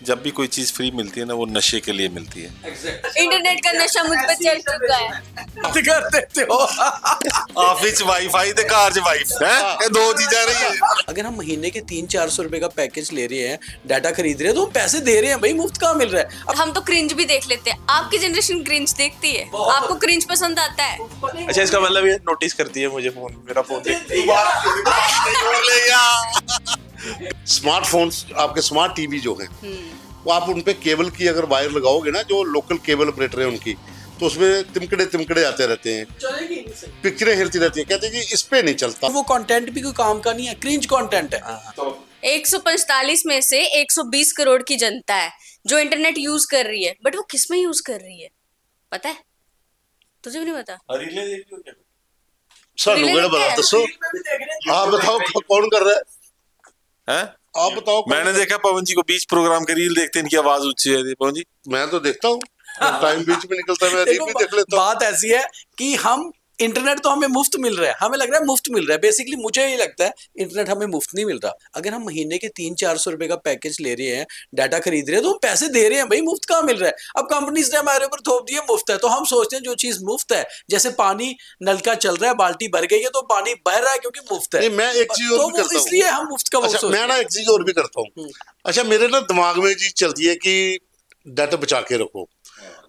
जब भी कोई चीज फ्री मिलती है ना वो नशे के लिए मिलती है। इंटरनेट का नशा मुझ पे चढ़ चुका है। कर देते हो। ऑफिस वाईफाई ते घर च वाइफ है, ये दो चीजें रही है। अगर हम महीने के 300-400 रुपए का पैकेज ले रहे हैं, डाटा खरीद रहे हैं, तो हम पैसे दे रहे हैं भाई, मुफ्त कहाँ मिल रहा है। अब हम तो क्रिंज भी देख लेते हैं, आपकी जनरेशन क्रिंज देखती है, आपको क्रिंज पसंद आता है। अच्छा, इसका मतलब ये नोटिस करती है मुझे, फोन मेरा फोन देखती है। स्मार्टफोन्स, आपके स्मार्ट टीवी जो हैं, वो आप उन पे केबल की अगर वायर लगाओगे ना, जो लोकल केबल ऑपरेटर है उनकी, तो उसमें तिमकड़े आते रहते हैं, पिक्चरें हिलती रहती हैं, कहते हैं कि इस पे नहीं चलता। वो कंटेंट भी कोई काम का नहीं है, क्रिंज कंटेंट है। 145 में से 120 करोड़ की जनता है जो इंटरनेट यूज कर रही है, बट वो किस में यूज कर रही है पता है? तुझे भी नहीं पता? रीलें देख रही हो क्या? सानू केड़ा पता, दसो आप बताओ कौन कर रहा है? हैं? आप बताओ। मैंने देखा पवन जी को बीच प्रोग्राम के रील देखते हैं, इनकी आवाज ऊंची है। पवन जी मैं तो देखता हूँ, टाइम बीच में निकलता है, मैं रील भी देख लेता हूँ। बात ऐसी है कि हम इंटरनेट तो हमें मुफ्त मिल रहा है, हमें लग रहा है मुफ्त मिल रहा है। बेसिकली मुझे ये लगता है इंटरनेट हमें मुफ्त नहीं मिल रहा। अगर हम महीने के 300-400 रुपए का पैकेज ले रहे हैं, डाटा खरीद रहे हैं, तो हम पैसे दे रहे हैं भाई, मुफ्त कहाँ मिल रहा है। अब कंपनीज ने हमारे ऊपर थोप दिया मुफ्त है, तो हम सोचते हैं जो चीज मुफ्त है, जैसे पानी नलका चल रहा है, बाल्टी भर गई है तो पानी बह रहा है क्योंकि मुफ्त है। नहीं, मैं एक चीज और भी करता हूँ, इसलिए हम मुफ्त का वो अच्छा, सोचते मैं ना एक चीज और भी करता हूँ। अच्छा, मेरे ना दिमाग में चीज चलती है कि डाटा बचा के रखो।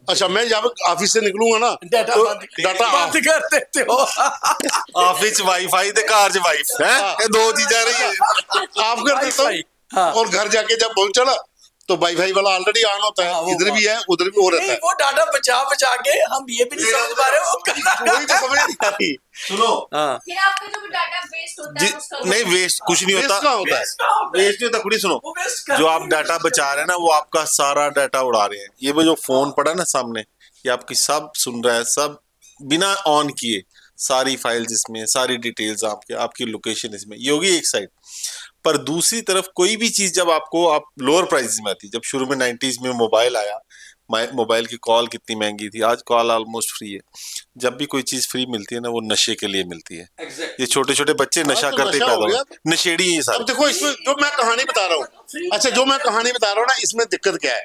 अच्छा, मैं जब ऑफिस से निकलूंगा ना, डाटा तो डाटा बंद कर देते हो। ऑफिस वाईफाई ते घर च वाइफ है, ये दो चीजें रही है। आप कर देता हूँ। हाँ। और घर जाके जब पहुंचा ना, तो वाईफाई वाला ऑलरेडी ऑन होता है, इधर भी है उधर भी हो रहता है। वो डाटा बचा के हम ये भी नहीं समझ पा रहे वो करना। वही तो समझ नहीं आ रही। सुनो, फिर आपका जो डाटा वेस्ट होता है उसका नहीं वेस्ट कुछ नहीं होता, कहाँ होता है? वेस्ट नहीं होता। कुछ सुनो, वो waste कर जो आप डाटा बचा रहे हैं ना, वो आपका सारा डाटा उड़ा रहे हैं। ये वो जो फोन पड़ा ना सामने, ये आपकी सब सुन रहा है, सब बिना ऑन किए, सारी फाइल्स इसमें, सारी डिटेल्स आपकी लोकेशन इसमें, ये होगी एक साइड। पर दूसरी तरफ कोई भी चीज जब आपको आप लोअर प्राइसेस में आती है, जब शुरू में 90s में मोबाइल आया, मोबाइल की कॉल कितनी महंगी थी, आज कॉल ऑलमोस्ट फ्री है। जब भी कोई चीज फ्री मिलती है ना, वो नशे के लिए मिलती है। ये छोटे छोटे बच्चे नशा तो करते नशा पैदा हो गया। हुए, नशेड़ी है ये अब सारे। देखो, इसमें जो मैं कहानी बता रहा हूँ, अच्छा जो मैं कहानी बता रहा हूँ ना, इसमें दिक्कत क्या है?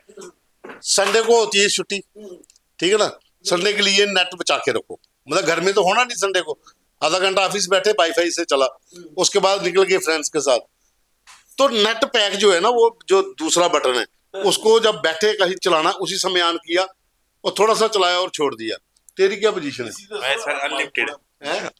संडे को होती है छुट्टी, ठीक है ना? संडे के लिए नेट बचा के रखो, मतलब घर में तो होना नहीं संडे को, आधा घंटा ऑफिस बैठे वाईफाई से चला, उसके बाद निकल गए फ्रेंड्स के साथ, तो नेट पैक जो है ना, वो जो दूसरा बटन है, उसको जब बैठे कहीं चलाना, उसी समय ऑन किया और थोड़ा सा चलाया और छोड़ दिया। तेरी क्या पोजीशन है? मैं सर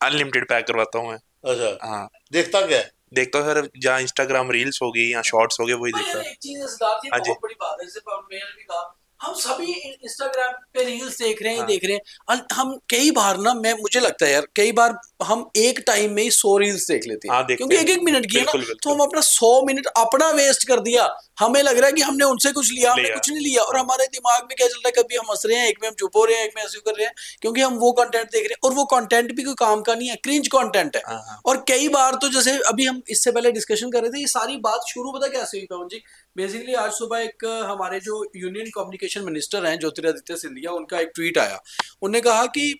अनलिमिटेड पैक करवाता हूँ मैं। अच्छा, हाँ, देखता क्या है? देखता हूँ सर, जहाँ इंस्टाग्राम रील्स होगी या शॉर्ट्स हो गए वही देखता हूँ। एक चीज इस बात की हाँ जी। बहुत बड़ी बात है, जैसे मैंने भी कहा, हम सभी इंस्टाग्राम पे रील्स देख रहे हैं, देख रहे हैं। हम कई बार ना, मुझे लगता है यार, कई बार हम एक टाइम में ही 100 रील्स देख लेते हैं। हाँ, देखते क्योंकि हैं। 1-1 मिनट की है ना, बिल्कुल, तो हम अपना 100 मिनट अपना वेस्ट कर दिया। हमें लग रहा है कि हमने उनसे कुछ लिया, हमने लिया। कुछ नहीं लिया, और हमारे दिमाग में क्या चल रहा है, कभी हम हंस रहे हैं, एक में हम चुप हो रहे हैं, एक में ऐसे कर रहे हैं, क्योंकि हम वो कंटेंट देख रहे हैं, और वो कंटेंट भी कोई काम का नहीं है, क्रिंज कंटेंट है। हाँ। और कई बार तो जैसे अभी हम इससे पहले डिस्कशन कर रहे थे, ये सारी बात शुरू पता कैसे हुई पवन जी? बेसिकली आज सुबह एक हमारे जो यूनियन कम्युनिकेशन मिनिस्टर हैं ज्योतिरादित्य सिंधिया, उनका एक ट्वीट आया। उन्होंने कहा कि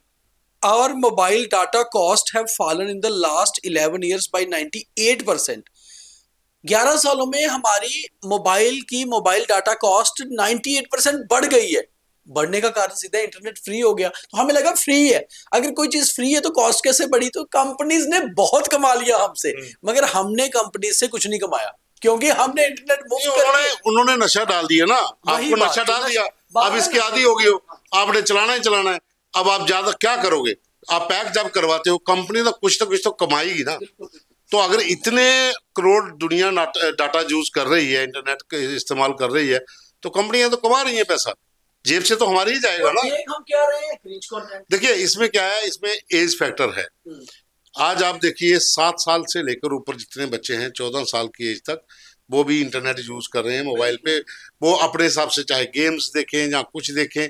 our mobile data cost have fallen in the last 11 years by 98%। 11 सालों में हमारी मोबाइल डाटा कॉस्ट 98% बढ़ गई है। बढ़ने का कारण सीधा इंटरनेट फ्री हो गया, तो हमें लगा फ्री है। अगर कोई चीज फ्री है तो कॉस्ट कैसे बढ़ी? तो कंपनीज ने बहुत कमा लिया हमसे, मगर हमने कंपनीज से कुछ नहीं कमाया, क्योंकि हमने इंटरनेट मुफ्त कर दिया। उन्होंने नशा डाल दिया ना, वही आपको बात नशा है डाल ना, दिया, बात अब है इसके ना। आदी हो गए हो, आपने चलाना ही चलाना है। अब आप ज्यादा क्या करोगे? आप पैक जब करवाते हो, कंपनी तो कुछ तो कमाएगी ना। तो अगर इतने करोड़ दुनिया डाटा यूज कर रही है, इंटरनेट का इस्तेमाल कर रही है, तो कंपनियां तो कमा रही हैं पैसा, जेब से तो हमारी ही जाएगा ना। हम क्या रहे हैं, क्रिंज कंटेंट। देखिए, इसमें क्या है, इसमें एज फैक्टर है। आज आप देखिए, 7 साल से लेकर ऊपर जितने बच्चे हैं, 14 साल की एज तक, वो भी इंटरनेट यूज कर रहे हैं मोबाइल पे। वो अपने हिसाब से चाहे गेम्स देखें या कुछ देखें।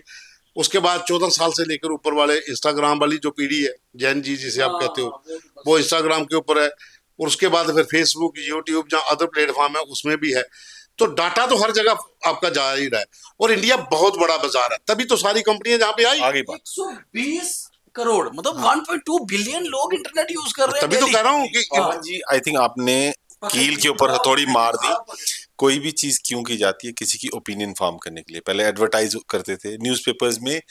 उसके बाद 14 साल से लेकर ऊपर वाले, इंस्टाग्राम वाली जो पीढ़ी है, जैन जी जिसे आप कहते हो, वो इंस्टाग्राम के ऊपर है। और उसके बाद फिर फेसबुक, यूट्यूब, जहाँ अदर प्लेटफॉर्म है उसमें भी है। तो डाटा तो हर जगह आपका जा ही रहा है, और इंडिया बहुत बड़ा बाजार है, तभी तो सारी कंपनियां जहाँ पे आई। आगे बात, 120 करोड़ मतलब 1.2 बिलियन लोग इंटरनेट यूज कर रहे हैं। तभी तो कह रहा हूँ कि पवन जी आई थिंक आपने कील के ऊपर हथौड़ी मार दी कोई भी चीज क्यों की जाती है? किसी की ओपिनियन फॉर्म करने के लिए। पहले एडवर्टाइज करते थे न्यूज़पेपर्स में,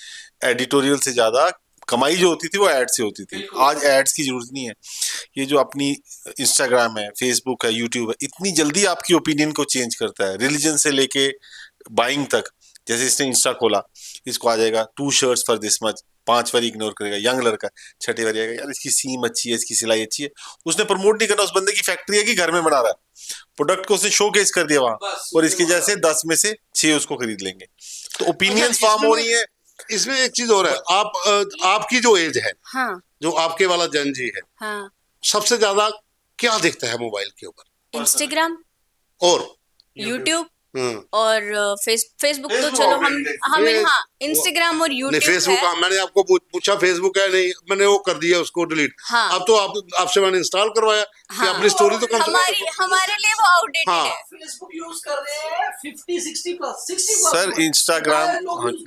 एडिटोरियल से ज्यादा कमाई जो होती थी वो एड से होती थी। बिल्कुल। आज एड्स की जरूरत नहीं है। ये जो अपनी इंस्टाग्राम है, फेसबुक है, यूट्यूब है, इतनी जल्दी आपकी ओपिनियन को चेंज करता है, रिलीजन से लेके बाइंग तक। जैसे इसने इंस्टा खोला, इसको आ जाएगा 2 shirts for this much, 5 bar ignore करेगा, यंग लड़का, छठी बार आएगा यार इसकी सीम अच्छी है, इसकी सिलाई अच्छी है। उसने प्रमोट नहीं करना, उस बंदे की फैक्ट्री है कि घर में बना रहा है प्रोडक्ट को, उसने शोकेस कर दिया वहां, बस, और इसकी उसके वजह से 10 में से 6 उसको खरीद लेंगे। तो ओपिनियन अच्छा, फॉर्म हो इसमें रही है। इसमें एक चीज और है, आपकी जो एज है, हाँ जो आपके वाला जन जी है, हाँ। सबसे ज्यादा क्या देखता है मोबाइल के ऊपर? इंस्टाग्राम, और यूट्यूब हम्म, और फेसबुक तो Facebook चलो already हमें फेस- हाँ इंस्टाग्राम और नहीं यूट्यूब फेसबुक, है। मैंने आपको पूछा फेसबुक है, नहीं मैंने वो कर दिया उसको डिलीट। हाँ। अब तो आपसे मैंने इंस्टॉल करवाया कि हाँ। अपनी स्टोरी तो कम से हमारी कम। हमारे लिए वो आउटडेटेड हाँ। है। फेसबुक यूज कर रहे हैं 50 60 प्लस 60 प्लस। सर इंस्टाग्राम,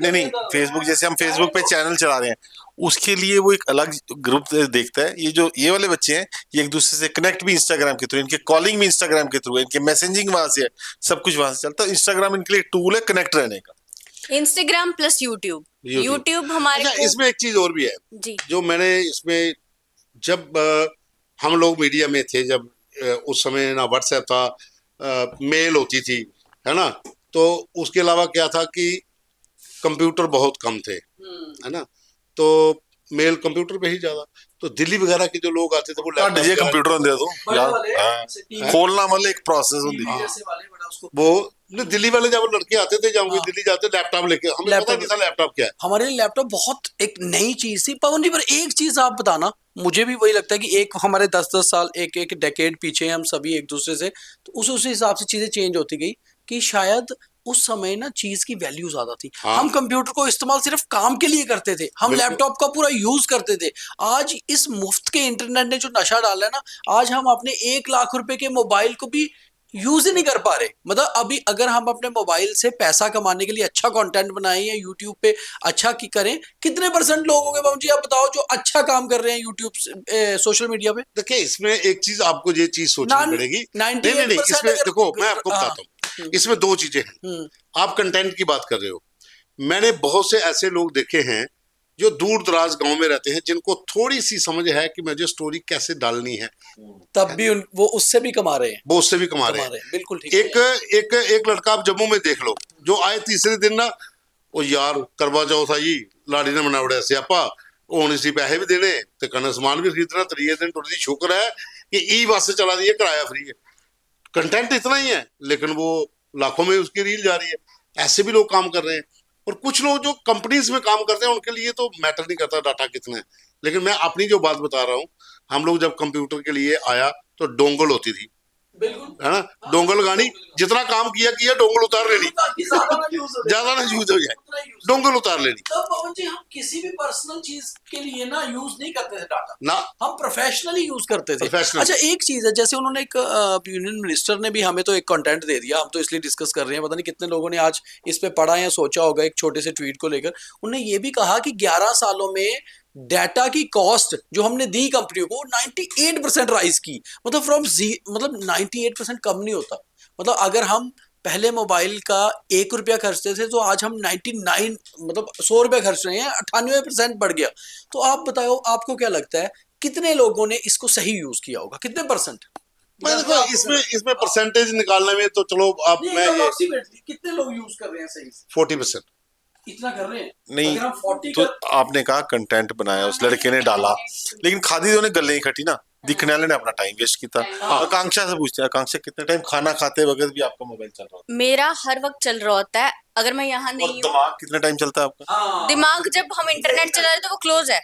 नहीं नहीं, फेसबुक जैसे हम फेसबुक पे चैनल चला रहे हैं, उसके लिए वो एक अलग ग्रुप देखता है। ये वाले बच्चे हैं, ये एक दूसरे से कनेक्ट भी इंस्टाग्राम के थ्रू, इनके कॉलिंग भी इंस्टाग्राम के थ्रू है, इनके मैसेजिंग वहां से है, सब कुछ वहां से चलता है। इंस्टाग्राम इनके लिए टूल है कनेक्ट रहने का। Instagram plus YouTube. YouTube। YouTube हमारे अच्छा, को इसमें एक चीज और भी है जी जो मैंने इसमें, जब हम लोग मीडिया में थे, जब उस समय ना व्हाट्सएप था, मेल होती थी, है ना, तो उसके अलावा क्या था कि कंप्यूटर बहुत कम थे, है ना, तो मेल कंप्यूटर पे ही ज्यादा। तो दिल्ली वगैरह के जो लोग आते थे वो लैपटॉप डीजे पे- कंप्यूटर दे दो बड़े यार, वाले, हाँ, जैसे टीवी खोलना मतलब एक प्रोसेस होती टीवी है। जैसे वाले बड़ा उसको। वो नहीं, दिल्ली वाले जब लड़के आते थे, जब हाँ। दिल्ली जाते लैपटॉप लेके, हमें पता लैपटॉप नहीं था लैपटॉप क्या है। हमारे लिए लैपटॉप बहुत एक नई चीज थी। पवन जी, पर एक चीज आप बताना, मुझे भी वही लगता है कि एक हमारे 10-10 साल, एक एक डेकेड पीछे हैं हम सभी एक दूसरे से, तो उस हिसाब से चीजें चेंज होती गई कि शायद उस समय ना चीज की वैल्यू ज्यादा थी। हाँ। हम कंप्यूटर को इस्तेमाल सिर्फ काम के लिए करते थे, हम बिल्कुल। लैपटॉप का पूरा यूज करते थे। आज इस मुफ्त के इंटरनेट ने जो नशा डाला है ना, आज हम अपने 1 लाख रुपए के मोबाइल को भी यूज ही नहीं कर पा रहे। मतलब अभी अगर हम अपने मोबाइल से पैसा कमाने के लिए अच्छा कंटेंट बनाएं या यूट्यूब पे अच्छा की करें, कितने % लोग होंगे बाबू जी आप बताओ जो अच्छा काम कर रहे हैं यूट्यूब सोशल मीडिया पे? देखिए, इसमें एक चीज आपको ये चीज सोचनी पड़ेगी। नहीं, 98% इसमें अगर- देखो, मैं आपको हाँ। बताता हूँ, इसमें 2 चीजें हैं। हम्म, आप कंटेंट की बात कर रहे हो, मैंने बहुत से ऐसे लोग देखे हैं जो दूर दराज गांव में रहते हैं, जिनको थोड़ी सी समझ है कि मुझे स्टोरी कैसे डालनी है, तब भी वो उससे भी कमा रहे हैं। वो उससे भी कमा रहे हैं। बिल्कुल ठीक एक एक एक लड़का आप जम्मू में देख लो, जो आए तीसरे दिन ना, ਉਹ ਯਾਰ ਕਰਵਾ ਚੌਥ ਆਈ ਲਾੜੀ ਨੇ ਮਨਾ ਵੜਿਆ ਸਿਆਪਾ, ਹੁਣ ਅਸੀਂ ਪੈਸੇ ਵੀ ਦੇਣੇ ਤੇ ਕਣ ਸਮਾਨ ਵੀ ਖਰੀਦਣਾ, ਤਰੀਏ दिन टुटदी, शुक्र है कि ई बस चला दी है, किराया फ्री है। कंटेंट इतना ही है, लेकिन वो लाखों में उसकी रील जा रही है। ऐसे भी लोग काम कर रहे हैं। और कुछ लोग जो कंपनीज में काम करते हैं, उनके लिए तो मैटर नहीं करता डाटा कितना है। लेकिन मैं अपनी जो बात बता रहा हूँ, हम लोग जब कंप्यूटर के लिए आया तो डोंगल होती थी, बिल्कुल है ना, डोंगल लगानी, जितना काम किया डोंगल उतार लेनी, ज्यादा ना यूज हो ज्यादा ना यूज हो जाए, डोंगल उतार लेनी तब पवन जी हम किसी भी पर्सनल चीज के लिए ना यूज नहीं करते थे डाटा, ना। हम प्रोफेशनली यूज करते थे। Professionally। अच्छा, एक चीज है, जैसे उन्होंने एक यूनियन मिनिस्टर ने भी हमें तो एक कंटेंट दे दिया, हम तो इसलिए डिस्कस कर रहे हैं, पता नहीं कितने लोगों ने आज इस पे पढ़ा या सोचा होगा, एक छोटे से ट्वीट को लेकर उन्होंने ये भी कहा कि 11 सालों में डाटा की कॉस्ट जो हमने दी कंपनियों को 98% राइज की। मतलब मतलब 98% कम नहीं होता। मतलब अगर हम पहले मोबाइल का 1 रुपया खर्चते थे, तो आज हम 99 मतलब 100 रुपया खर्च रहे हैं, 98% बढ़ गया। तो आप बताओ, आपको क्या लगता है कितने लोगों ने इसको सही यूज किया होगा, कितने %? मैं देखो, इसमें परसेंटेज निकालने में तो चलो आप, मैं ये कितने लोग यूज कर रहे हैं सही से? 40%। इतना कर रहे हैं? नहीं, अगर हम 40 तो आपने कहा कंटेंट बनाया, उस लड़के ने डाला, लेकिन खादी तो ने गल्ले ही खटी ना, दिखने वाले ने अपना टाइम वेस्ट किया। आकांक्षा से पूछते हैं, आकांक्षा कितने टाइम खाना खाते वक्त भी आपका मोबाइल चल रहा होता मेरा हर वक्त चल रहा होता है, अगर मैं यहाँ है? और नहीं हूँ। दिमाग कितना टाइम चलता है आपका? हाँ। दिमाग जब हम इंटरनेट चला रहे हैं तो वो क्लोज है,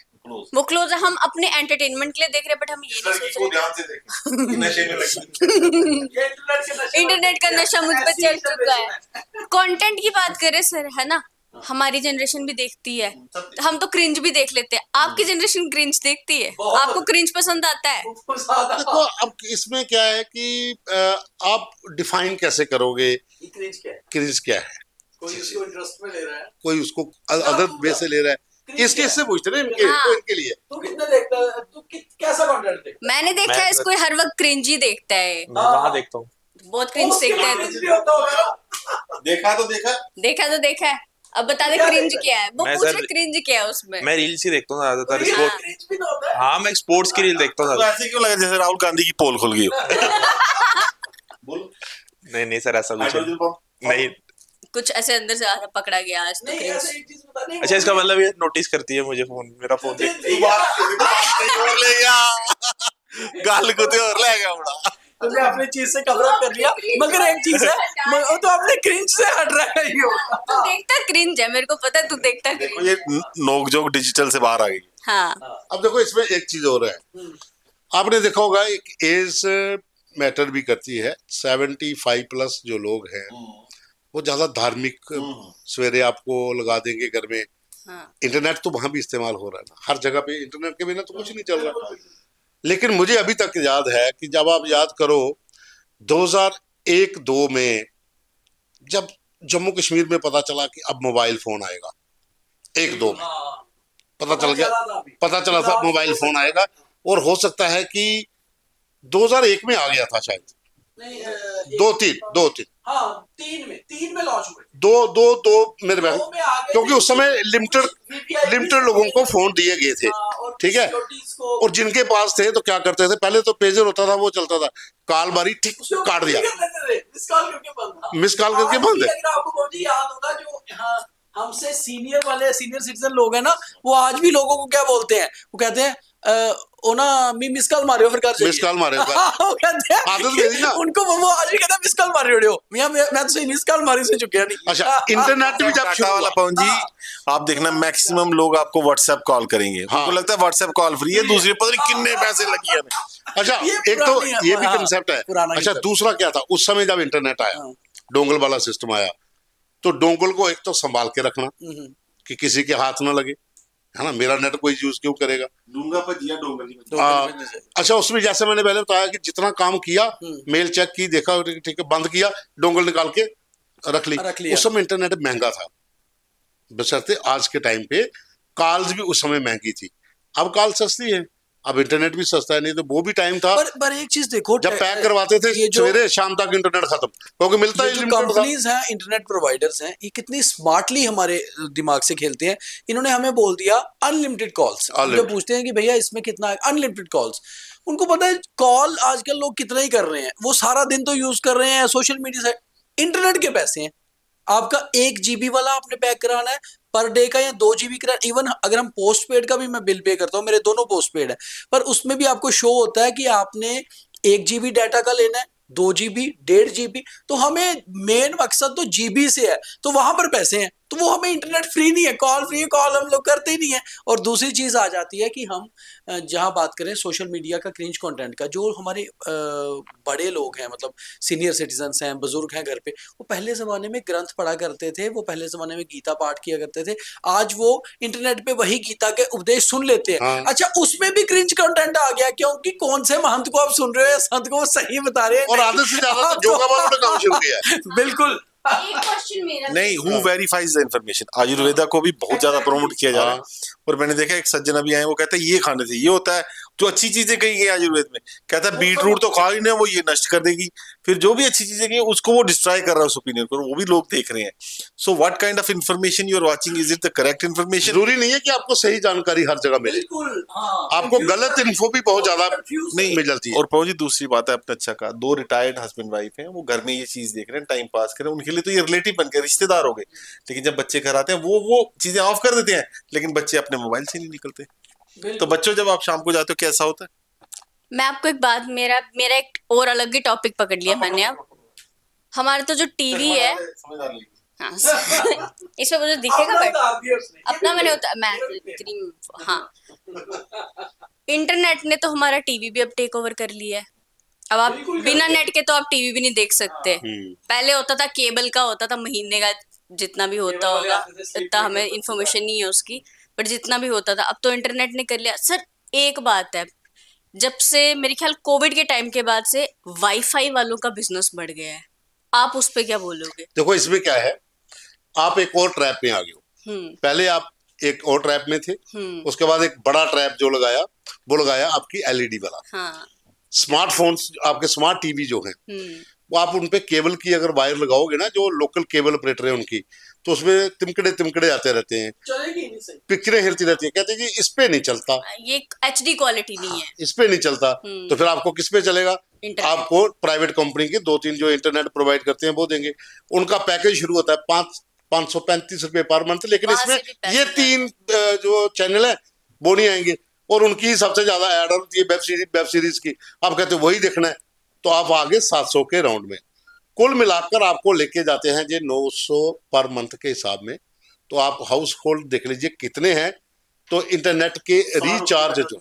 वो क्लोज है, हम अपने एंटरटेनमेंट के लिए देख रहे हैं, बट हम ये नहीं सोच रहे। ध्यान से देखें, कि नशे में लगी। इंटरनेट का नशा मुझ पे चल चुका है। कंटेंट की बात करें सर, है ना, हमारी जनरेशन भी देखती है, हम तो क्रिंज भी देख लेते हैं। आपकी जनरेशन क्रिंज देखती है? बहुत। आपको क्रिंज पसंद आता है? देखो, अब इसमें क्या है कि आप डिफाइन कैसे करोगे क्रिंज क्या है? क्रिंज क्या है? कोई उसको इंटरेस्ट में ले रहा है, कोई उसको अदर वे से ले रहा है, इसके इससे पूछते ना इनके, हाँ। तो इनके लिए तू कितना देखता है, तू कैसा कंटेंट देखता मैंने देखा है इसको हर वक्त क्रिंज ही देखता है। मैं वहां देखता हूँ। बहुत क्रिंज देखता है cringe भी होता होगा ना। देखा तो देखा। देखा तो देखा है। अब बता दे क्या क्रिंज देखा? क्या है, वो मैं पूछ सर- रहे क्रिंज क्या है उसमें। मैं रील्स ही देखता हूँ ज्यादातर ये स्पोर्ट। cringe भी तो होता है। हाँ मैं स्पोर्ट्स की रील देखता हूँ तो ज्यादा। ऐसे क्यों लगा जैसे राहुल गांधी की पोल खुल गई हो? बोलो। नहीं नहीं सर, ऐसा कुछ हाइड्रोजन बम। नहीं। कुछ ऐसे अंदर से आधा पकड़ा गया आज तो नहीं क्रिंज। ऐसे एक चीज बता नहीं अच्छा, इसका मतलब ये नोटिस करती है मुझे फोन, मेरा फोन देख। गाल कुत्ते और ले गया बड़ा। तुमने अपनी चीज से कवर अप कर लिया, मगर एक चीज है, वो तो अपने क्रिंज से हट रहा है ये। तू देखता क्रिंज है, मेरे को पता है तू देखता देखो क्रिंज। ये नोकझोंक डिजिटल से बाहर आ गई। हाँ अब देखो इसमें एक चीज और है, आपने देखा होगा एक एज मैटर भी करती है। 75 प्लस जो लोग हैं वो ज्यादा धार्मिक, सवेरे आपको लगा देंगे घर में। हाँ इंटरनेट तो वहां भी इस्तेमाल हो रहा है ना, हर जगह पे इंटरनेट के बिना तो कुछ नहीं चल रहा। लेकिन मुझे अभी तक याद है कि जब आप याद करो 2001-2 में जब जम्मू कश्मीर में पता चला कि अब मोबाइल फोन आएगा, 1-2 में पता चल गया, पता चला था मोबाइल फोन आएगा। और हो सकता है कि 2001 में आ गया था शायद, नहीं 2-3 हाँ 3 में लॉन्च हुए। दो मेरे दो बहन, में आ गए क्योंकि थे। उस समय लिमिटेड लोगों को फोन दिए गए थे, और ठीक है। securities को- और जिनके पास थे तो क्या करते थे, पहले तो पेजर होता था, वो चलता था, काल बारी ठीक उसको काट दिया, मिस कॉल करके बंद था। मिस कॉल करके बंद है। अगर आपको बहुत ही याद होगा जो हमसे सीनियर सिटीजन लोग हैं ना, वो आज भी लोगों को क्या बोलते हैं, वो कहते हैं ओ ना मी मिस कॉल मारियो फिर कर मिस कॉल मारियो कर। वो कहते हैं आदत मेरी ना। उनको वो आज भी कहते हैं मिस कॉल मारियो मियां मैं तो मिस कॉल मारी से चुकिया नहीं। अच्छा, इंटरनेट भी जब टाटा शुरू वाला हुआ, पवन जी, आप देखना मैक्सिमम लोग आपको व्हाट्सएप कॉल करेंगे। हाँ। उनको लगता है व्हाट्सएप कॉल फ्री है, दूसरे पता नहीं कितने पैसे लगी है। अच्छा ये एक तो पुरानी है, ये भी हाँ, कंसेप्ट है। पुराना अच्छा, concept। दूसरा क्या था उस समय जब इंटरनेट आया, हाँ। डोंगल वाला सिस्टम आया, तो डोंगल को एक तो संभाल के रखना कि किसी के हाथ ना लगे, है ना, मेरा नेट कोई यूज क्यों करेगा। डूंगा भजिया डोंगल अच्छा, उसमें जैसे मैंने पहले बताया कि जितना काम किया, मेल चेक की, देखा ठीक है, बंद किया, डोंगल निकाल के रख ली। रख लिया। उस समय इंटरनेट महंगा था, बशर्ते आज के टाइम पे कॉल्स भी उस समय महंगी थी। अब कॉल सस्ती है, अब इंटरनेट भी सस्ता है, नहीं तो वो भी टाइम था पर एक चीज देखो, जब पैक करवाते थे ये जो सवेरे शाम तक इंटरनेट खत्म, क्योंकि मिलता ये ही जो लिमिटेड था। कंपनीज हैं, इंटरनेट प्रोवाइडर्स हैं, ये कितनी स्मार्टली हमारे दिमाग से खेलते हैं। इन्होंने हमें बोल दिया अनलिमिटेड कॉल्स। हम जो Unlimited। पूछते हैं कि भैया इसमें कितना है, अनलिमिटेड कॉल्स। उनको पता है कॉल आजकल लोग कितना ही कर रहे हैं, वो सारा दिन तो यूज कर रहे हैं सोशल मीडिया से। इंटरनेट के पैसे हैं, आपका 1 GB वाला आपने पैक कराना है पर डे का, या 2 GB का। इवन अगर हम पोस्ट पेड का भी मैं बिल पे करता हूँ, मेरे दोनों पोस्ट पेड है, पर उसमें भी आपको शो होता है कि आपने 1 GB डाटा का लेना है, 2 GB, 1.5 GB। तो हमें मेन मकसद तो GB से है, तो वहां पर पैसे हैं, तो वो हमें इंटरनेट फ्री नहीं है, कॉल फ्री है, कॉल हम लोग करते ही नहीं है। और दूसरी चीज आ जाती है कि हम जहां बात करें सोशल मीडिया का क्रिंज कंटेंट का, जो हमारे बड़े लोग हैं, मतलब सीनियर सिटीजन्स हैं, बुजुर्ग हैं घर पे, वो पहले जमाने में ग्रंथ पढ़ा करते थे, वो पहले जमाने में गीता पाठ किया करते थे, आज वो इंटरनेट पे वही गीता के उपदेश सुन लेते हैं। हाँ। अच्छा, उसमें भी क्रिंज कंटेंट आ गया, क्योंकि कौन से महंत को आप सुन रहे हो या संत को, वो सही बता रहे हैं। और आधे से ज्यादा तो योगा वालों ने काम शुरू किया है। बिल्कुल। एक क्वेश्चन मेरा नहीं, who verifies the information. Ayurveda को भी बहुत ज्यादा प्रमोट किया जा रहा है। और मैंने देखा एक सज्जन अभी आए, वो कहता है ये खाने से ये होता है, जो अच्छी चीजें कही गई आयुर्वेद में, कहता है बीटरूट तो खा ही नहीं, वो ये नष्ट कर देगी। फिर जो भी अच्छी चीजें गई उसको वो डिस्ट्रॉय कर रहा है उस ओपिनियन को, वो भी लोग देख रहे हैं। So what kind of information you are watching, is it the correct information? जरूरी नहीं है कि आपको सही जानकारी हर जगह मिले, बिल्कुल, हाँ। आपको गलत इन्फो भी बहुत ज्यादा नहीं मिल जाती है। और पवन जी, दूसरी बात है, अपने अच्छा का 2 रिटायर्ड हस्बैंड वाइफ हैं, वो घर में ये चीज देख रहे हैं, टाइम पास कर रहे हैं, उनके लिए तो ये रिलेटिव बन गए, रिश्तेदार हो गए। लेकिन जब बच्चे घर आते हैं वो चीजें ऑफ कर देते हैं, लेकिन बच्चे अपने मोबाइल से नहीं निकलते। तो बच्चों, जब आप शाम को जाते हो कैसा होता है? मैं आपको एक बात, मेरा एक और अलग ही टॉपिक पकड़ लिया मैंने अब। हमारा तो जो टीवी है, हाँ, इसमें मुझे दिखेगा बट अपना मैं क्रीम, हाँ। इंटरनेट ने तो हमारा टीवी भी अब टेक ओवर कर लिया है। अब आप बिना नेट के तो आप टीवी भी नहीं देख सकते। पहले होता था, केबल का होता था, महीने का जितना भी होता होगा, इतना हमें इंफॉर्मेशन नहीं है उसकी, बट जितना भी होता था, अब तो इंटरनेट ने कर लिया। सर एक बात है, जब से मेरे ख्याल कोविड के टाइम के बाद से वाईफाई वालों का बिजनेस बढ़ गया है, आप उस पे क्या बोलोगे? देखो इसमें क्या है, आप एक और ट्रैप में आ गए हो। पहले आप एक और ट्रैप में थे, उसके बाद एक बड़ा ट्रैप जो लगाया, वो लगाया आपकी एलईडी वाला। हाँ। स्मार्टफोन्स, आपके स्मार्ट टीवी जो हैं, वो आप उन पे केबल की अगर वायर लगाओगे ना, जो लोकल केबल ऑपरेटर है उनकी, तो उसमें तिमकड़े तिमकड़े आते रहते हैं, चलेगी नहीं सही। पिक्चरें हिलती रहती है, कहते हैं जी इस पे नहीं चलता, ये HD क्वालिटी नहीं है। इस पे नहीं चलता, तो फिर आपको किस पे चलेगा? इंटरनेट। आपको प्राइवेट कंपनी के 2-3 जो इंटरनेट प्रोवाइड करते हैं वो देंगे। उनका पैकेज शुरू होता है 535 रुपए पर मंथ, लेकिन वहां से इसमें भी पैसे ये 3 जो चैनल है वो नहीं आएंगे, और उनकी ही सबसे ज्यादा ऐड होती है वेब सीरीज की। आप कहते हो वही देखना है, तो आप आगे 700 के राउंड में कुल मिलाकर आपको लेके जाते हैं जी 900 पर मंथ के हिसाब में। तो आप हाउस होल्ड देख लीजिए कितने हैं। तो इंटरनेट के रिचार्ज जो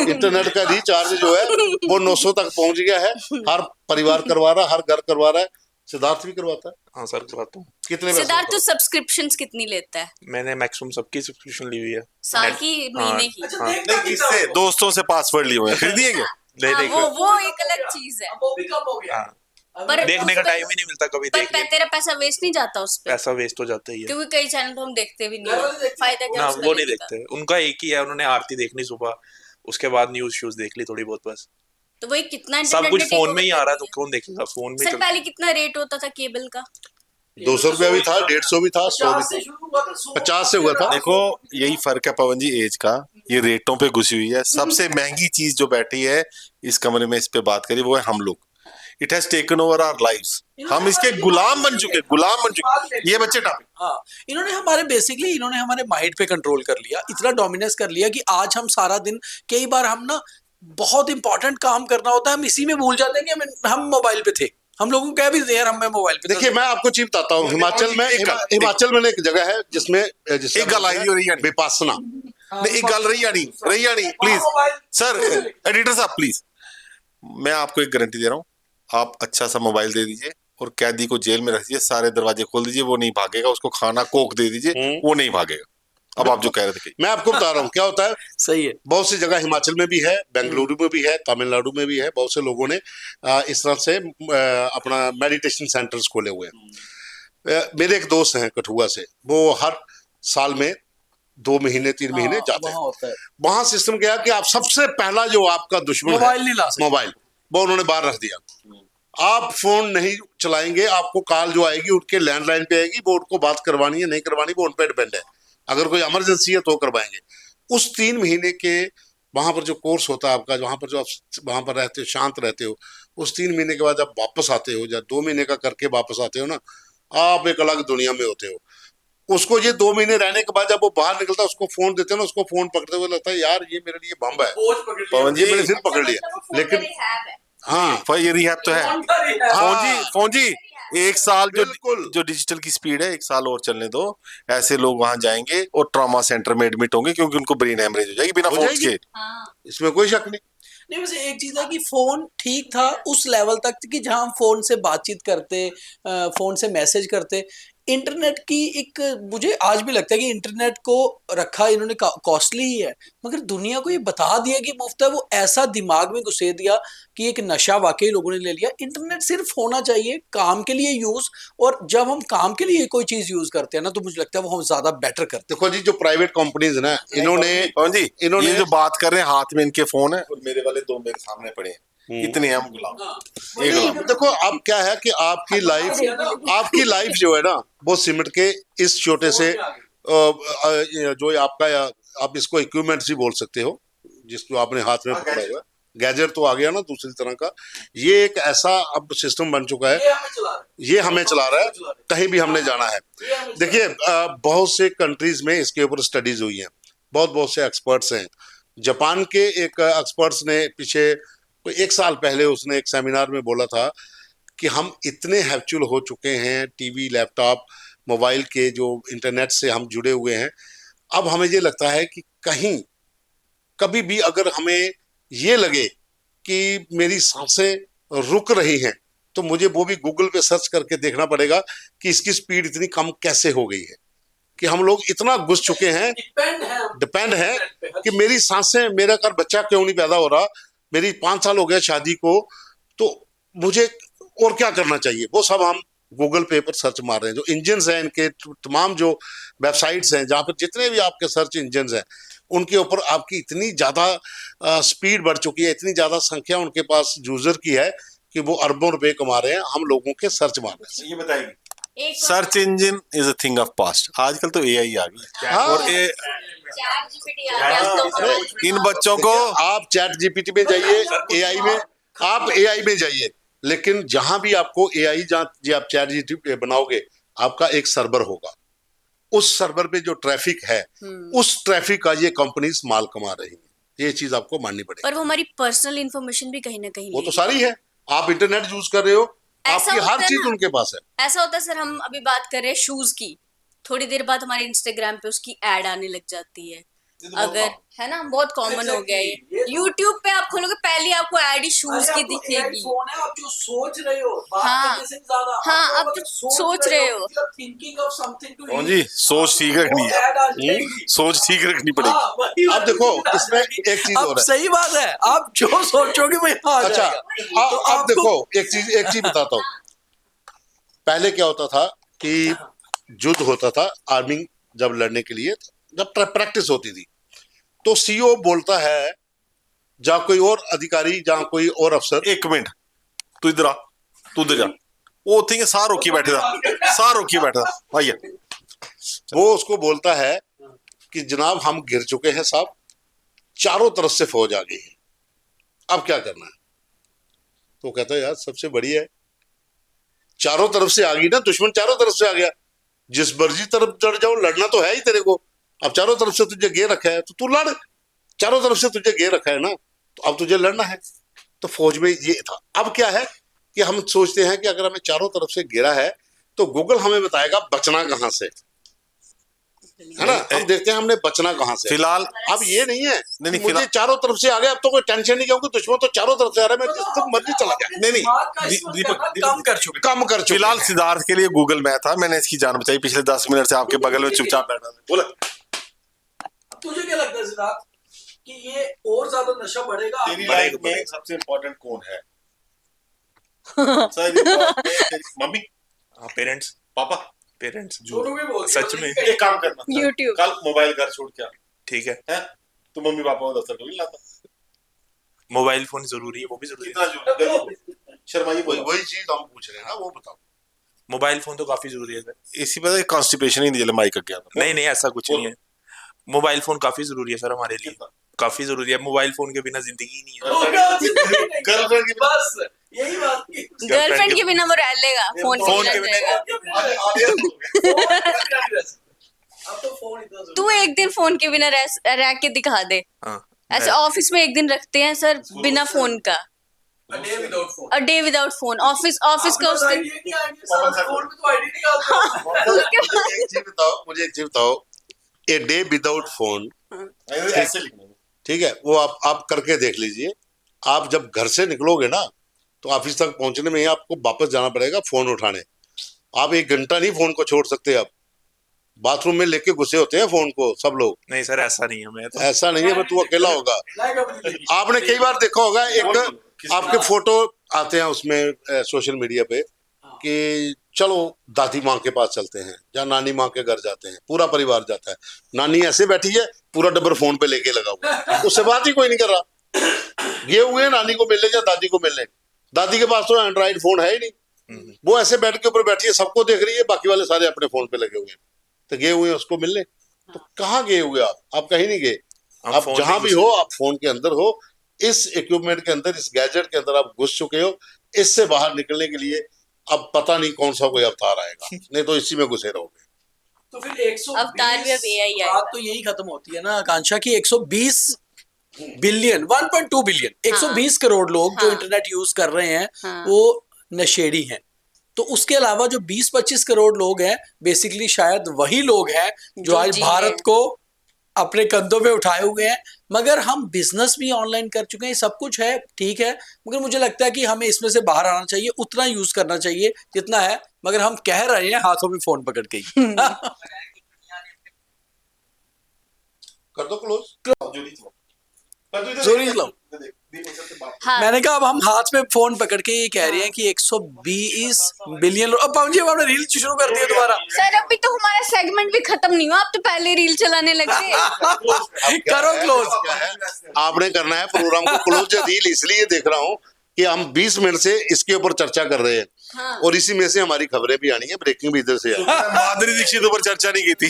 इंटरनेट का रिचार्ज जो है वो 900 तक पहुंच गया है। हर परिवार करवा रहा है, हर घर करवा रहा है। सिद्धार्थ भी करवाता है। हाँ सर करवाता हूँ। कितने पैसे सिद्धार्थ तो सब्सक्रिप्शंस कितनी लेता है? मैंने मैक्सिमम सबकी सब्सक्रिप्शन ली हुई है। साल की, महीने की? अच्छा, हाँ। देखता नहीं, कितना किससे? हो? दोस्तों से पासवर्ड लिए हुए हैं, खरीदिए क्या? ले हाँ, देख वो एक अलग चीज है। अब वो भी कम हो गया। हाँ। पर देखने का टाइम ही नहीं मिलता कभी पर देखने। तेरा पैसा वेस्ट नहीं जाता उस पे? पैसा वेस्ट हो जाता ही है। क्योंकि कई चैनल तो हम देखते भी नहीं घर वाले है। देखते फायदा क्या ना उसका वो नहीं लेने का? देखते, उनका एक ही है, उन्होंने आरती देखनी सुबह, उसके बाद न्यूज शूज देख ली थोड़ी बहुत बस। तो वही कितना सब इंटरनेट कुछ ने फोन take में ही over आ रहा है, कर तो दिया? कौन देखेगा फोन में सर पहले कितना रेट होता था केबल का? 200 रुपया भी था, 150 भी था, 100 भी 50 से था। शुरू हुआ था, 50 से हुआ था। देखो यही फर्क है पवन जी एज का, ये रेटों पे घुसी हुई है। सबसे महंगी चीज जो बैठी है इस कमरे में इस पे बात करी वो है हम लोग। It has taken over our lives. हम इसके गुलाम बन चुके। ये बच्चे टॉपिक हाँ, इन्होंने हमारे माइंड पे कंट्रोल कर लिया, इतना डोमिनेंस कर लिया कि आज हम सारा दिन, कई बार हम ना बहुत इंपॉर्टेंट काम करना होता है, हम इसी में भूल जाते हैं कि हम मोबाइल पे थे। हम लोगों को कह भी यार हम मोबाइल पे देखिए मैं आपको चीज बताता हूँ। हिमाचल में एक जगह है जिसमें एक गल आई हुई है विपासना। नहीं, एक गल रही यानी प्लीज सर, एडिटर साहब प्लीज, मैं आपको एक गारंटी दे रहा हूँ, आप अच्छा सा मोबाइल दे दीजिए और कैदी को जेल में रख दीजिए, सारे दरवाजे खोल दीजिए, वो नहीं भागेगा। उसको खाना कोक दे दीजिए, वो नहीं भागेगा। अब आप जो कह रहे थे मैं आपको बता रहा हूँ क्या होता है। सही है। बहुत सी जगह हिमाचल में भी है, बेंगलुरु में भी है, तमिलनाडु में भी है। बहुत से लोगों ने इस तरह से अपना मेडिटेशन सेंटर्स खोले हुए हैं। मेरे एक दोस्त हैं कठुआ से, वो हर साल में 2 महीने 3 महीने जाते वहाँ हैं। होता है। वहां सिस्टम क्या है कि आप सबसे पहला जो आपका दुश्मन मोबाइल है नहीं ला सकते। मोबाइल, वो उन्होंने बाहर रख दिया। आप फोन नहीं चलाएंगे, आपको कॉल जो आएगी उठ के लैंडलाइन पे आएगी, वो उनको बात करवानी है नहीं करवानी वो उन पर डिपेंड है। अगर कोई इमरजेंसी है तो करवाएंगे। उस 3 महीने के वहां पर जो कोर्स होता है आपका, वहां पर जो आप वहां पर रहते हो, शांत रहते हो, उस 3 महीने के बाद आप वापस आते हो या 2 महीने का करके वापस आते हो ना, आप एक अलग दुनिया में होते हो। उसको ये 2 महीने रहने के बाद जब वो बाहर निकलता है, उसको फोन देते हो ना, उसको फोन पकड़ते हुए लगता है यार ये मेरे लिए बम है, बोझ पकड़ लिया। पवन ये जी मैंने सिर पकड़ लिया। लेकिन हाँ पर ये रिहैब तो है। कौन का रिहा? फोन जी एक साल बिल्कुल। जो डिजिटल की स्पीड है, 1 साल और चलने दो। ऐसे लोग वहां जाएंगे और ट्रॉमा सेंटर में एडमिट होंगे क्योंकि उनको ब्रेन हेमरेज हो जाएगी बिना हो फोन जाएगी। के। इसमें कोई शक नहीं। नहीं, वैसे एक चीज है कि फोन ठीक था उस लेवल तक कि जहां हम फोन से बातचीत करते, फोन से मैसेज करते। इंटरनेट की एक, मुझे आज भी लगता है कि इंटरनेट को रखा इन्होंने कॉस्टली ही है, मगर दुनिया को ये बता दिया कि मुफ्त है, वो ऐसा दिमाग में घुसे दिया कि एक नशा वाकई लोगों ने ले लिया। इंटरनेट सिर्फ होना चाहिए काम के लिए यूज, और जब हम काम के लिए कोई चीज यूज करते हैं ना, तो मुझे लगता है वो हम ज्यादा बेटर करते देखो जी, जो प्राइवेट कंपनीज ना, इन्होंने पवन जी इन्होंने- ये जो बात कर रहे हैं, हाथ में इनके फोन है और मेरे वाले 2 मेरे सामने पड़े हैं। इतने हम गुलाम, एक नहीं, गुलाम। देखो अब क्या है कि आपकी लाइफ जो है ना, वो सिमट के इस छोटे से जो आपका, आप इसको इक्विपमेंट्स ही बोल सकते हो, जिसको आपने हाथ में पकड़ा हुआ है। गैजेट तो आ गया ना दूसरी तरह का। ये एक ऐसा अब सिस्टम बन चुका है, ये हमें चला रहा है, कहीं भी हमने जाना है। देखिए बहुत से कंट्रीज में इसके ऊपर स्टडीज हुई हैं, बहुत से एक्सपर्ट्स हैं। जापान के एक एक्सपर्ट्स ने पीछे 1 साल पहले उसने एक सेमिनार में बोला था कि हम इतने हैबिचुअल हो चुके हैं टीवी, लैपटॉप, मोबाइल के, जो इंटरनेट से हम जुड़े हुए हैं। अब हमें ये लगता है कि कहीं कभी भी अगर हमें ये लगे कि मेरी सांसें रुक रही हैं, तो मुझे वो भी गूगल पे सर्च करके देखना पड़ेगा कि इसकी स्पीड इतनी कम कैसे हो गई है। कि हम लोग इतना घुस चुके हैं, डिपेंड है कि मेरी सांसें, मेरा घर बच्चा क्यों नहीं पैदा हो रहा, मेरी 5 साल हो गया शादी को, तो मुझे और क्या करना चाहिए, वो सब हम गूगल पे पर सर्च मार रहे हैं। जो इंजन्स हैं इनके, तमाम जो वेबसाइट्स हैं, जहाँ पर जितने भी आपके सर्च इंजन्स हैं, उनके ऊपर आपकी इतनी ज़्यादा स्पीड बढ़ चुकी है, इतनी ज़्यादा संख्या उनके पास यूजर की है कि वो अरबों रुपए कमा रहे हैं हम लोगों के सर्च मारने से। ये बताइए, एक search engine is a thing of past. आजकल तो एआई आ गई हाँ। और चैट जीपीटी आ गया तो इन बच्चों को आप चैट जीपीटी में जाइए, एआई में, आप एआई में जाइए, लेकिन जहां भी आपको एआई जहां आप चैट जीपीटी बनाओगे, आपका एक सर्वर होगा, उस सर्वर पे जो ट्रैफिक है, उस ट्रैफिक का ये कंपनीज माल कमा रही है। ये चीज आपको माननी पड़ेगी। पर वो हमारी पर्सनल इन्फॉर्मेशन भी कहीं ना कहीं वो तो लेगी। सारी है, आप इंटरनेट यूज कर रहे हो, ऐसा आपकी हर होता है चीज ना। उनके पास है। ऐसा होता है सर, हम अभी बात कर रहे हैं शूज की, थोड़ी देर बाद हमारे इंस्टाग्राम पे उसकी एड आने लग जाती है। अगर है ना, बहुत कॉमन हो गया Exactly, ये। ये यूट्यूब पे आप खोलोगे, पहले आपको एड ही शूज की दिखेगी। फोन है, आप जो सोच रहे हो बात हाँ, करने से ज्यादा हाँ, आप आप जो सोच रहे हो। थिंकिंग ऑफ समथिंग टू कौन जी, सोच ठीक रखनी है, सोच ठीक रखनी पड़ेगी। अब देखो इसमें एक चीज और अब है। सही बात है, आप जो सोचोगे वही आ अच्छा, जाएगा। तो अब आपको- देखो एक चीज बताता हूँ। पहले क्या होता था कि युद्ध होता था, आर्मी जब लड़ने के लिए, जब प्रैक्टिस होती थी, तो सीओ बोलता है, जहाँ कोई और अधिकारी, जहाँ कोई और अफसर, एक मिनट, तू इधर आ, तू उधर जा। वो थिंग सार रोकी बैठे था, सार रोकी बैठा था भैया। वो उसको बोलता है कि जनाब हम गिर चुके हैं साहब, चारों तरफ से फौज आ गई है, अब क्या करना है? तो कहता है यार सबसे बढ़िया है, चारों तरफ से आ गई ना, दुश्मन चारों तरफ से आ गया, जिस मर्जी तरफ चढ़ जाओ, लड़ना तो है ही तेरे को। अब चारों तरफ से तुझे घेर रखा है तो तू लड़, चारों तरफ से तुझे घेर रखा है ना, तो अब तुझे लड़ना है। तो फौज में ये था। अब क्या है कि हम सोचते हैं कि अगर हमें चारों तरफ से घेरा है तो गूगल हमें बताएगा बचना कहां से, है ना। हम देखते हैं हमने बचना कहां से। फिलहाल अब ये नहीं है नहीं, कि मुझे फिलहाल- चारों तरफ से आ गया, अब तो कोई टेंशन नहीं, क्योंकि दुश्मन तो चारों तरफ से आ रहा है, मैं जिस तक मर्जी चला गया। नहीं, दिमाग का दी- इस्तेमाल दीपक- करना दीपक- कम कर चुके। कम कर चुके फिलहाल हैं। सिद्धार्थ के लिए गूगल मैं था, मैंने इसकी जान बचाई। पिछले 10 मिनट से आपके बगल में चुपचाप बैठा था। बोला तुझे क्या लगता है सिद्धार्थ कि ये और ज्यादा नशा बढ़ेगा? तेरी बड़े- लाइफ में बड़े- सबसे इम्पोर्टेंट कौन है? सर, तेरी मम्मी, हाँ, पेरेंट्स पापा। पेरेंट्स दोनों भी बोल सच में। एक काम करना, YouTube। कल मोबाइल घर छोड़ के आ, ठीक है। हैं? तो मम्मी पापा को दफ्तर कभी लाता। मोबाइल फोन जरूरी है, वो भी जरूरी है। कितना जरूरी? शर्मा जी वही बोलो। वही चीज हम पूछ रहे हैं ना, वो बताओ। मोबाइल फोन तो काफी जरूरी है सर। इसी पता है कॉन्स्टिपेशन ही नहीं चले माइक गया। नहीं नहीं, ऐसा कुछ नहीं है। मोबाइल फोन काफी जरूरी है सर हमारे लिए, काफी जरूरी है। मोबाइल फोन के बिना जिंदगी ही नहीं है। गर्लफ्रेंड की बस यही बात की। गर्लफ्रेंड के बिना वो रह लेगा, फोन फोन के के बिना बिना- रहेगा। अब तो फोन इतना जरूरी तू एक दिन फोन के बिना रह के दिखा दे। हाँ, ऐसे ऑफिस में एक दिन रखते हैं सर बिना फोन का, है। A day without phone। A day without phone. Office का उस आपको दिन idea नहीं आएगी, सारा फोन पे तो आईडी निकालते हो। मुझे एक चीज बताओ, ए डे विदाउट फोन, ऐसे लिखना है। ठीक है, वो आप करके देख लीजिए। आप जब घर से निकलोगे ना, तो ऑफिस तक पहुंचने में ही आपको वापस जाना पड़ेगा फोन उठाने। आप 1 घंटा नहीं फोन को छोड़ सकते। आप बाथरूम में लेके घुसे होते हैं फोन को सब लोग। नहीं सर ऐसा नहीं है। मैं तो ऐसा नहीं है, मैं तू अकेला होगा। लाइक अपनी जिंदगी। आपने कई बार देखा होगा, एक आपके फोटो आते हैं उसमें सोशल मीडिया पे कि चलो दादी माँ के पास चलते हैं या नानी माँ के घर जाते हैं, पूरा परिवार जाता है। नानी ऐसे बैठी है, पूरा डब्बर फोन पे लेके लगा हुआ है, उससे बात ही कोई नहीं कर रहा। ये हुए हैं नानी को मिलने या दादी को मिलने, दादी के पास तो एंड्रॉइड फोन है ही नहीं, वो ऐसे बेड के ऊपर बैठी है, सबको देख रही है, बाकी वाले सारे अपने फोन पे लगे हुए हैं। तो गए हुए हैं उसको मिलने, तो कहाँ गए हुए आप कहीं नहीं गए। हम आप फोन जहां पे भी हो, आप फोन के अंदर हो, इस इक्विपमेंट के अंदर, इस गैजेट के अंदर आप घुस चुके हो। इससे बाहर निकलने के लिए अब पता नहीं कौन सा कोई अवतार आएगा, नहीं तो इसी में घुसे रहोगे। तो फिर 120 अवतार भी अब AI आएगा। बात तो यही खत्म होती है ना आकांक्षा की, 120 बिलियन, 1.2 बिलियन, 120 करोड़ लोग जो हाँ। इंटरनेट यूज कर रहे हैं हाँ। वो नशेड़ी हैं। तो उसके अलावा जो 20-25 करोड़ लोग हैं, बेसिकली शायद वही लोग हैं जो जो आज जी भारत हैं। को अपने कंधों पे उठाए हुए हैं। मगर हम बिजनेस भी ऑनलाइन कर चुके हैं, सब कुछ है, ठीक है, मगर मुझे लगता है कि हमें इसमें से बाहर आना चाहिए, उतना यूज करना चाहिए जितना है। मगर हम कह रहे हैं हाथों में फोन पकड़ के ही। कर दो क्लोज। जोरी लो। हाँ, मैंने कहा अब हम हाथ में फोन पकड़ के ये कह रहे हैं कि 120 बिलियन लोग। अब पवन जी, अब हमने रील शुरू कर दी है दोबारा। सर अभी तो हमारा सेगमेंट भी खत्म नहीं हुआ, आप तो पहले रील चलाने लगे। करो क्लोज। क्या है, आपने करना है प्रोग्राम को क्लोज। रील इसलिए देख रहा हूँ कि हम 20 मिनट से इसके ऊपर चर्चा कर रहे हैं हाँ। और इसी में से हमारी खबरें भी आनी है, ब्रेकिंग भी इधर से है। माधुरी दीक्षित ऊपर चर्चा नहीं की थी।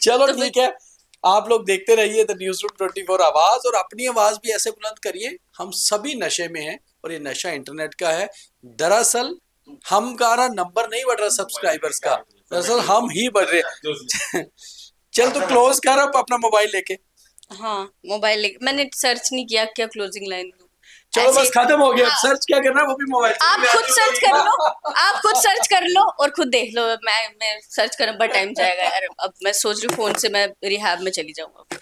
चलो तो ठीक है, आप लोग देखते रहिए द न्यूज़ रूम 24 आवाज, और अपनी आवाज भी ऐसे बुलंद करिए। हम सभी नशे में हैं और ये नशा इंटरनेट का है। दरअसल हमारा नंबर नहीं बढ़ रहा सब्सक्राइबर्स का, दरअसल हम ही बढ़ रहे हैं। चल तो क्लोज कर अब अपना मोबाइल लेके। हाँ, मोबाइल मैंने सर्च नहीं किया क्या क्लोजिंग लाइन दूं। चलो ऐसे- बस खत्म हो गया, हाँ। सर्च क्या करना है वो भी मोबाइल से। आप खुद सर्च कर लो, आप खुद सर्च कर लो और खुद देख लो। मैं सर्च करने पर टाइम जाएगा यार। अब मैं सोच रही हूँ फोन से मैं रिहैब में चली जाऊंगा।